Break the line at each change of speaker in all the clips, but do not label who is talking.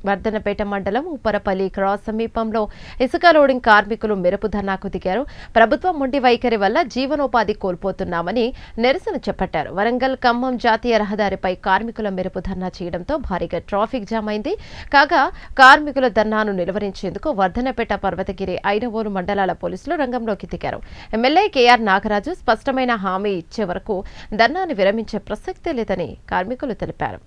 వర్ధనపేట మండలం ఉప్పరపల్లి క్రాస్ సమీపంలో ఇసుక లోడింగ్ కార్మికులు మెరుపు ధర్నాకు దిగారు. ప్రభుత్వం మొండి వైఖరి వల్ల జీవనోపాధి కోల్పోతున్నామని నిరసన చేపట్టారు. వరంగల్ ఖమ్మం జాతీయ రహదారిపై కార్మికుల మెరుపు ధర్నా చేయడంతో భారీగా ట్రాఫిక్ జామ్ అయింది. కాగా కార్మికుల ధర్నాను నిలువరించేందుకు వర్ధనపేట, పర్వతగిరి, ఐనవోలు మండలాల పోలీసులు రంగంలోకి దిగారు. ఎమ్మెల్యే కేఆర్ నాగరాజు స్పష్టమైన హామీ ఇచ్చే వరకు ధర్నాను విరమించే ప్రసక్తే లేదని కార్మికులు తెలిపారు.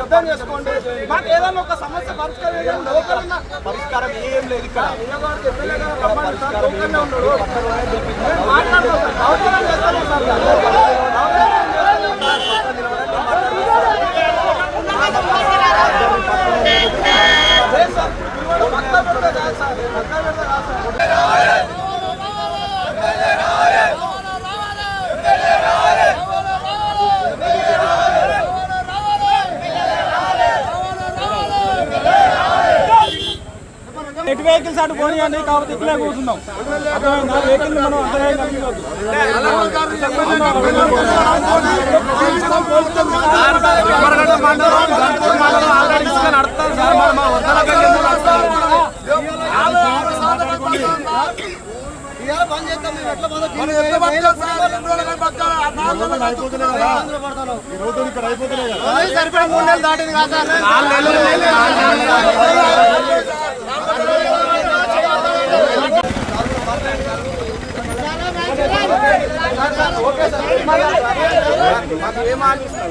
అర్థం చేసుకోండి. మాకు ఏదైనా ఒక సమస్య పరిష్కారం ఏం లేదు. ఇక్కడ ఎటు వెహికల్స్ అటు పోనీయండి, కాబట్టి ఇట్లే కూర్చున్నాం. అర్థమైందా? వెహికల్ మనం సరిపడా 3 నెలలు దాటింది కాదు మాకు ఏం ఆలోచిస్తాం.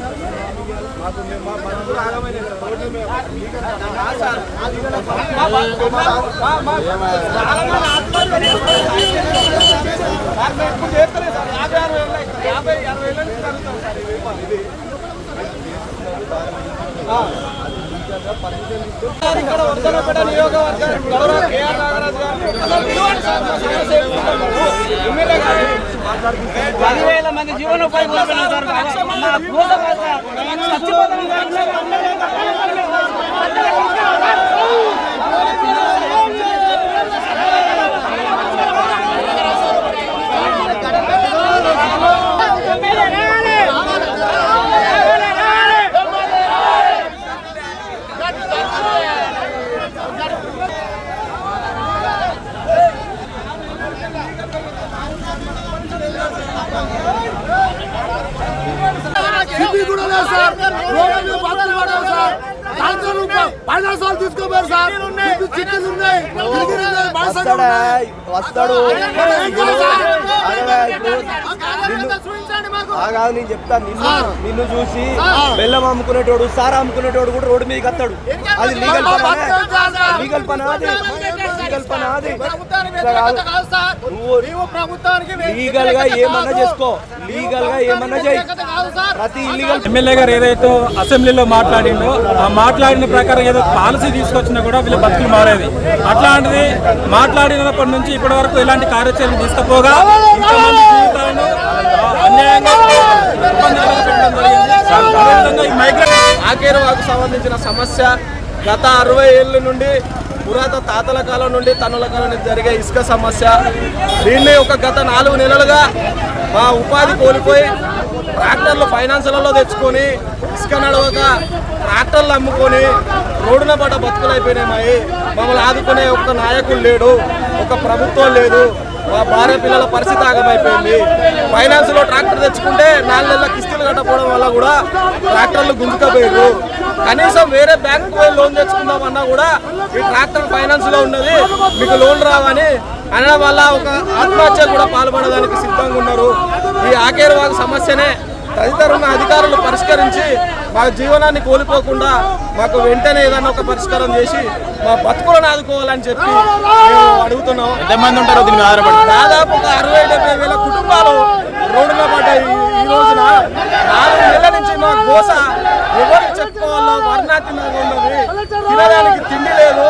మాకు ఇక్కడ వర్ధనపేట నియోజకవర్గం గౌరవ కేఆర్ నాగరాజు గారు 10,000 మంది జీవనోపాధి తీసుకోపోయారు సార్. వస్తాడు కాదు, నేను చెప్తాను. నిన్ను చూసి బెల్లం అమ్ముకునేటోడు, సారా అమ్ముకునేటోడు కూడా రోడ్డు మీదకి వస్తాడు. అది లీగల్ పని. లీగల్ గా ఏమన్నా చేసుకో, లీగల్ గా ఏమన్నా చేయి. ప్రతి ఇల్లీగల్
ఎమ్మెల్యే గారు ఏదైతే అసెంబ్లీలో మాట్లాడిండో ఆ మాట్లాడిన ప్రకారం ఏదో పాలసీ తీసుకొచ్చినా కూడా వీళ్ళ బతుకులు మారేది. అట్లాంటిది మాట్లాడినప్పటి నుంచి ఇప్పటి వరకు ఇలాంటి కార్యాచరణ తీసుకుపోగా ఇంతమంది జీవితాలను అన్యాయంగా ఇబ్బందులకు పెట్టడం జరిగింది.
ఆకేరు వాకు సంబంధించిన సమస్య గత 60 ఏళ్ళ నుండి పురాతన తాతల కాలం నుండి తన్నుల కాలం నుండి జరిగే ఇసుక సమస్య. దీన్ని గత 4 నెలలుగా మా ఉపాధి కోల్పోయి ట్రాక్టర్లు ఫైనాన్స్లలో తెచ్చుకొని ఇసుక నడవక ట్రాక్టర్లు అమ్ముకొని రోడ్డున పడ్డ బతుకులు అయిపోయినాయి. మమ్మల్ని ఆదుకునే ఒక నాయకుడు లేడు, ఒక ప్రభుత్వం లేదు. మా భార్య పిల్లల పరిస్థితి ఆగమైపోయింది. ఫైనాన్స్లో ట్రాక్టర్ తెచ్చుకుంటే 4 నెలల కిస్తీలు కట్టకపోవడం వల్ల కూడా ట్రాక్టర్లు గుంజుకపోయారు. కనీసం వేరే బ్యాంకు పోయి లోన్ తెచ్చుకుందామన్నా కూడా ఈ ట్రాక్టర్ ఫైనాన్స్లో ఉన్నది, మీకు లోన్ రావని అనడం వల్ల ఒక ఆత్మహత్య కూడా పాల్పడడానికి సిద్ధంగా ఉన్నారు. ఈ ఆకేరువాగు సమస్యనే తదితరున్న అధికారులు పరిష్కరించి మా జీవనాన్ని కోల్పోకుండా మాకు వెంటనే ఏదైనా ఒక పరిష్కారం చేసి మా బతుకులను ఆదుకోవాలని చెప్పి మేము అడుగుతున్నాం.
ఎంతమంది ఉంటారో దీని మీద ఆధారపడి
దాదాపు ఒక 60-70 వేల కుటుంబాలు రోడ్డున పడ్డాయి. ఈ రోజున 4 నెలల నుంచి మా గోస ఎవరికి చెప్పుకోవాలో వర్ణాతీతంగా ఉన్నది. తినడానికి తిండి లేదు,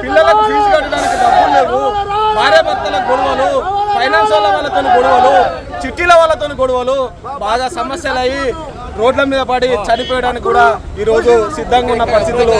పిల్లలకు ఫీజు కట్టడానికి డబ్బులు లేవు, భార్యాభర్తల గొడవలు, ఫైనాన్స్ వాళ్ళతో గొడవలు, చిట్టీల వాళ్ళతో గొడవలు, బాగా సమస్యలు అయ్యి రోడ్ల మీద పడి చనిపోయడానికి కూడా ఈరోజు సిద్ధంగా ఉన్న పరిస్థితులు.